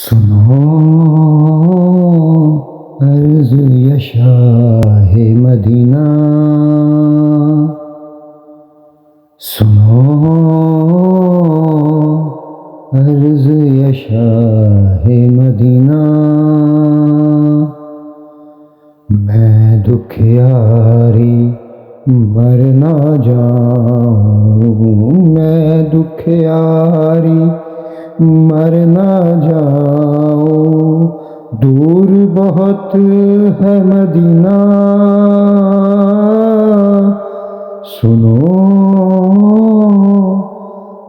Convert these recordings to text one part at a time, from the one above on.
سنو عرض یا شاہ مدینہ، سنو عرض یا شاہ مدینہ، میں دکھیاری مر نہ جاؤں، میں دکھیاری مر نہ جاؤں، دور بہت ہے مدینہ، سنو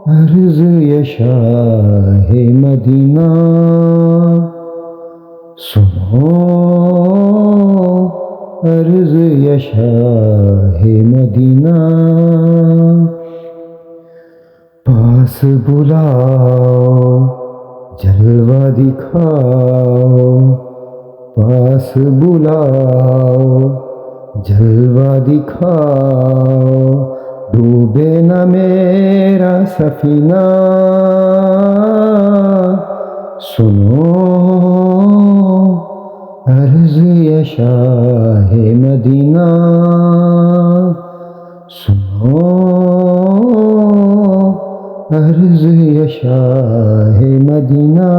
عرض یا شاہ مدینہ، سنو عرض یا شاہ مدینہ، پاس بلاؤ جلوہ دکھاؤ، پاس بلاؤ جلوہ دکھاؤ، ڈوبے نہ میرا سفینہ، سنو عرض یا شاہ مدینہ، سنو عرض یا شاہ مدینہ۔